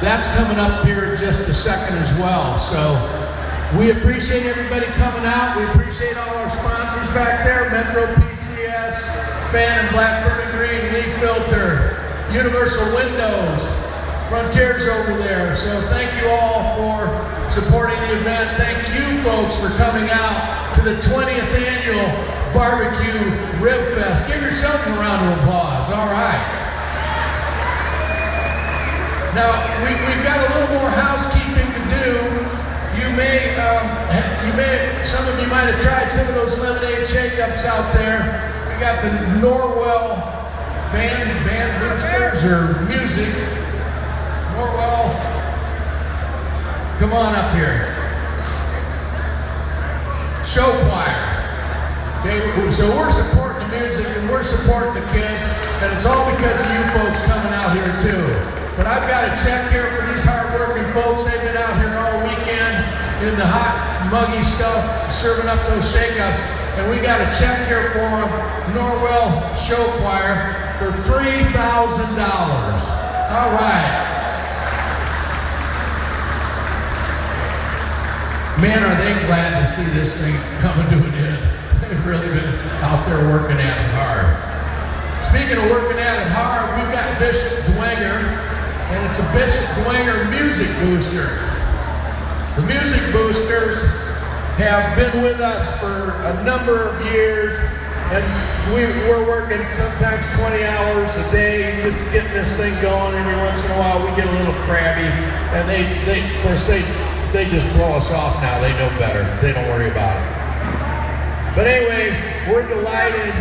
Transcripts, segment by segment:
that's coming up here in just a second as well. So we appreciate everybody coming out. We appreciate all our sponsors back there, Metro PCS, Fan and Blackburn and Green, Leaf Filter, Universal Windows, Frontiers over there. So thank you all for supporting the event. Thank you folks for coming out to the 20th annual Barbecue RibFest. Give yourselves a round of applause. All right. Now, we've got a little more housekeeping to do. Some of you might have tried some of those lemonade shake-ups out there. We got the Norwell band boosters or music. Norwell, come on up here. Show choir. Okay, so we're supporting the music and we're supporting the kids, and it's all because of you folks coming out here too. But I've got a check here for these hard-working folks. They've been out here all weekend in the hot, muggy stuff, serving up those shake-ups. And we got a check here for them, Norwell Show Choir, for $3,000. All right. Man, are they glad to see this thing coming to an end. They've really been out there working at it hard. Speaking of working at it hard, we've got Bishop Dwenger, and it's a Bishop Dwenger Music Boosters. The Music Boosters have been with us for a number of years, and we're working sometimes 20 hours a day just getting this thing going. Every once in a while we get a little crabby, and of course they just blow us off now. They know better. They don't worry about it. But anyway, we're delighted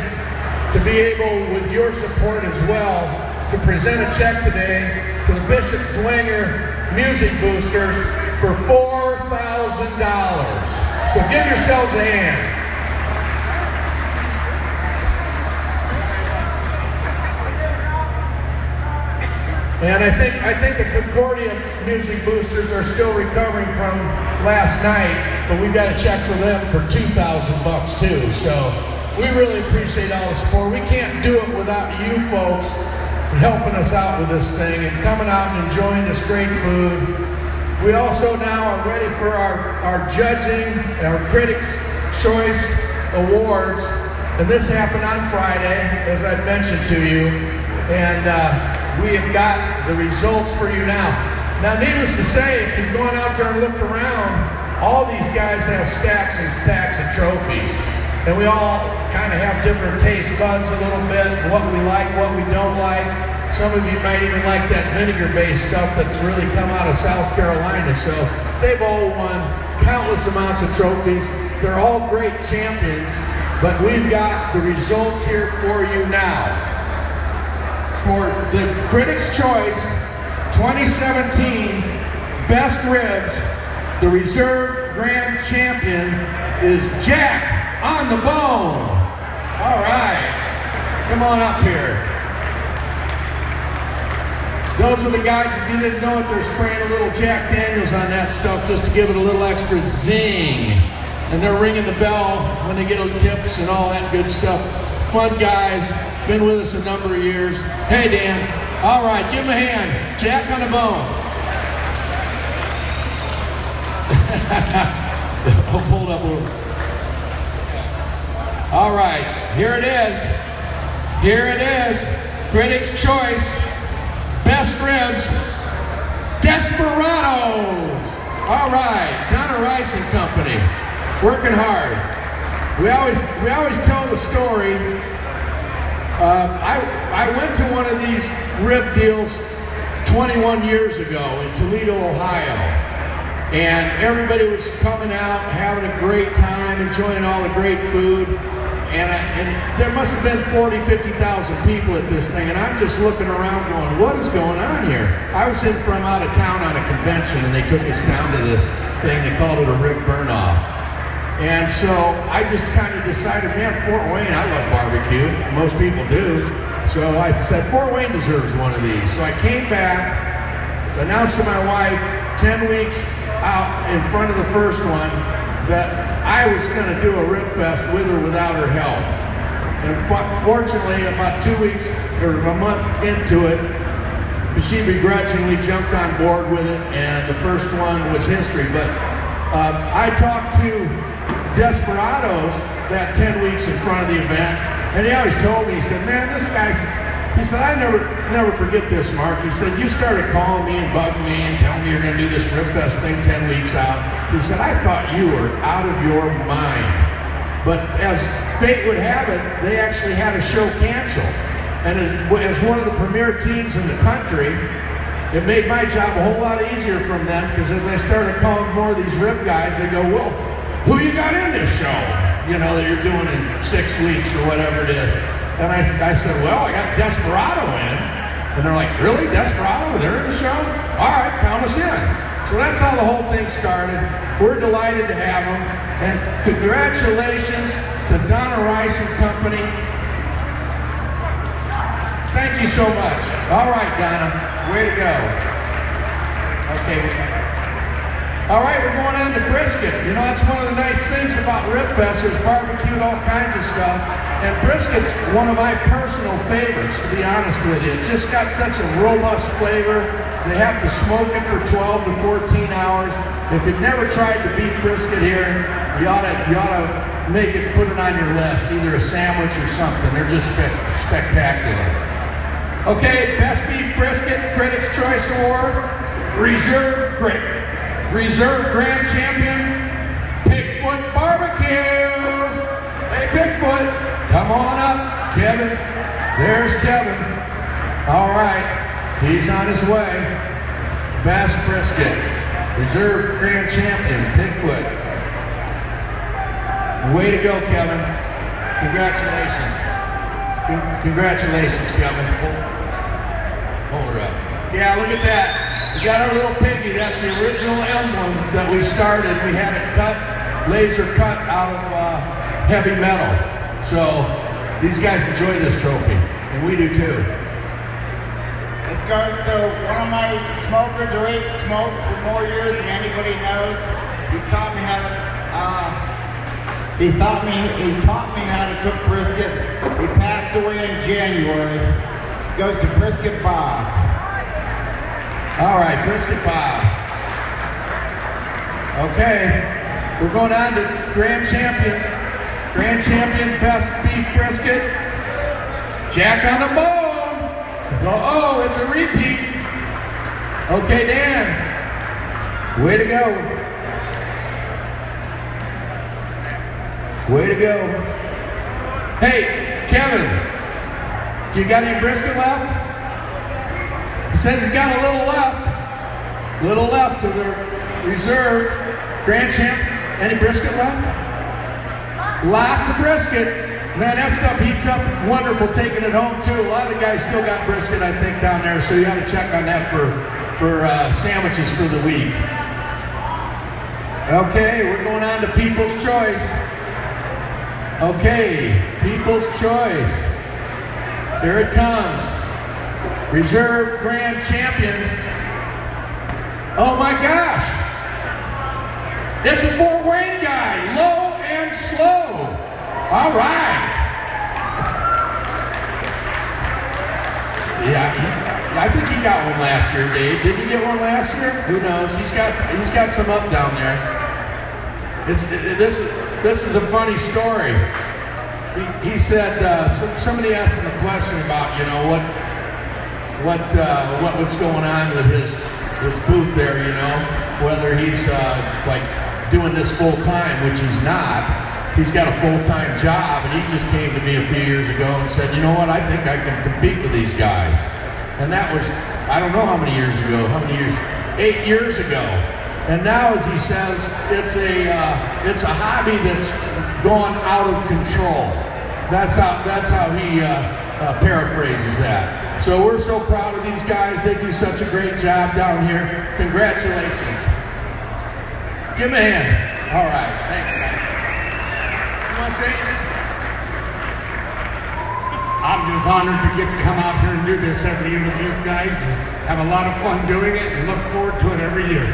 to be able, with your support as well, to present a check today to the Bishop Dwenger Music Boosters for $4,000. So give yourselves a hand. And I think the Concordia Music Boosters are still recovering from last night, but we've got a check for them for $2,000 too. So we really appreciate all the support. We can't do it without you folks helping us out with this thing and coming out and enjoying this great food. We also now are ready for our judging, our Critics' Choice Awards, and this happened on Friday, as I mentioned to you, and we have got the results for you now. Now, needless to say, if you've gone out there and looked around, all these guys have stacks and stacks of trophies, and we all kind of have different taste buds a little bit, what we like, what we don't like. Some of you might even like that vinegar-based stuff that's really come out of South Carolina. So they've all won countless amounts of trophies. They're all great champions, but we've got the results here for you now. For the Critics' Choice 2017 Best Ribs, the Reserve Grand Champion is Jack on the Bone. All right, come on up here. Those are the guys, if you didn't know it, they're spraying a little Jack Daniels on that stuff just to give it a little extra zing. And they're ringing the bell when they get tips and all that good stuff. Fun guys, been with us a number of years. Hey, Dan. All right, give him a hand. Jack on the Bone. I'll pull it up a little. All right, here it is. Here it is. Critics' Choice. Best Ribs, Desperados. All right, Donna Rice and Company, working hard. We always tell the story. I went to one of these rib deals 21 years ago in Toledo, Ohio, and everybody was coming out, having a great time, enjoying all the great food. And there must have been 40,000, 50,000 people at this thing, and I'm just looking around going, what is going on here? I was in from out of town on a convention, and they took us down to this thing. They called it a rib burn-off. And so I just kind of decided, man, Fort Wayne, I love barbecue. Most people do. So I said, Fort Wayne deserves one of these. So I came back, announced to my wife 10 weeks out in front of the first one that I was going to do a RibFest with or without her help. And fortunately, about 2 weeks or a month into it, she begrudgingly jumped on board with it, and the first one was history. But I talked to Desperados that 10 weeks in front of the event, and he always told me, he said, man, this guy's, he said, I never forget this, Mark. He said, you started calling me and bugging me and telling me you're going to do this RibFest thing 10 weeks out. He said, I thought you were out of your mind. But as fate would have it, they actually had a show canceled. And as one of the premier teams in the country, it made my job a whole lot easier from them, because as I started calling more of these rib guys, they go, well, who you got in this show? You know, that you're doing in 6 weeks or whatever it is. And I said, well, I got Desperado in. And they're like, really? Desperado? They're in the show? All right, count us in. So that's how the whole thing started. We're delighted to have them. And congratulations to Donna Rice and Company. Thank you so much. All right, Donna, way to go. Okay. All right, we're going on to brisket. You know, that's one of the nice things about RibFest. There's barbecued all kinds of stuff. And brisket's one of my personal favorites, to be honest with you. It's just got such a robust flavor. They have to smoke it for 12 to 14 hours. If you've never tried the beef brisket here, you ought to make it, put it on your list, either a sandwich or something. They're just spectacular. Okay, best beef brisket, Critics' Choice Award, Reserve Grand Champion, Bigfoot Barbecue. Hey, Bigfoot, come on up, Kevin. There's Kevin. All right, he's on his way. Best brisket, Reserve Grand Champion, Bigfoot. Way to go, Kevin. Congratulations. Congratulations, Kevin. Hold her up. Yeah, look at that. We got our little piggy. That's the original emblem that we started. We had it cut, laser cut out of heavy metal. So these guys enjoy this trophy, and we do too. This goes to one of my smokers who ate smoke for more years than anybody knows. He taught me how to cook brisket. He passed away in January. Goes to Brisket Bob. All right, Brisket Bob. Okay, we're going on to Grand Champion. Grand Champion Best Beef Brisket. Jack on the bone. Oh, it's a repeat. Okay, Dan. Way to go. Way to go. Hey, Kevin, you got any brisket left? He says he's got a little left. Little left to the reserve. Grand Champ, any brisket left? Lots of brisket. Man, that stuff heats up. It's wonderful taking it home too. A lot of the guys still got brisket, I think, down there, so you got to check on that for sandwiches for the week. Okay, we're going on to People's Choice. Okay, People's Choice. Here it comes. Reserve Grand Champion. Oh my gosh. It's a Fort Wayne guy. Low and slow. All right. Yeah, I think he got one last year, Dave. Did he get one last year? Who knows? He's got some up down there. This is a funny story. He said somebody asked him a question about, you know, what's going on with his booth there, you know, whether he's like doing this full time, which he's not. He's got a full-time job, and he just came to me a few years ago and said, you know what, I think I can compete with these guys. And that was, I don't know how many years ago, 8 years ago. And now, as he says, it's a hobby that's gone out of control. That's how he paraphrases that. So we're so proud of these guys. They do such a great job down here. Congratulations. Give them a hand. All right, thanks, guys. You want to say anything? I'm just honored to get to come out here and do this every year with you guys and have a lot of fun doing it and look forward to it every year.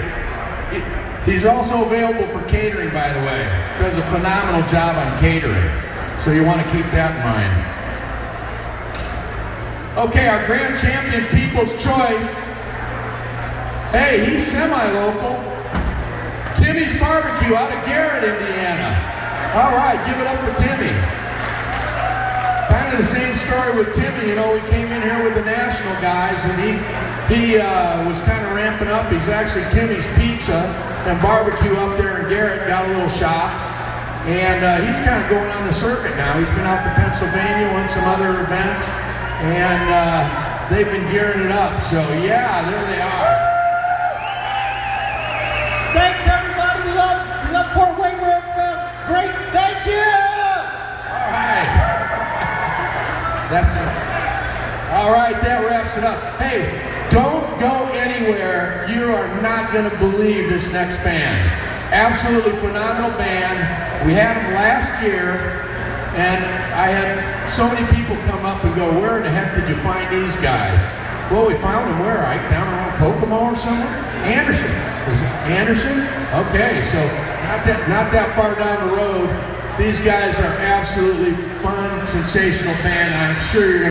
He's also available for catering, by the way. Does a phenomenal job on catering. So you want to keep that in mind. Okay, our Grand Champion People's Choice Hey, he's semi-local. Timmy's Barbecue out of Garrett, Indiana. All right, give it up for Timmy. Kind of the same story with Timmy. You know, we came in here with the national guys, and he was kind of ramping up. He's actually Timmy's Pizza and Barbecue up there in Garrett, got a little shop. And he's kind of going on the circuit now. He's been out to Pennsylvania, won some other events, and they've been gearing it up. So yeah, there they are. Thanks everybody. We love Fort Wayne RibFest. Great. Thank you. All right. That's it. All right, that wraps it up. Hey, don't go anywhere. You are not going to believe this next band. Absolutely phenomenal band. We had them last year, and I had so many people come up and go, where in the heck did you find these guys? Well, we found them where, Ike? Down around Kokomo or somewhere? Anderson. Was it Anderson? Okay, so not that far down the road. These guys are absolutely fun, sensational band. I'm sure you're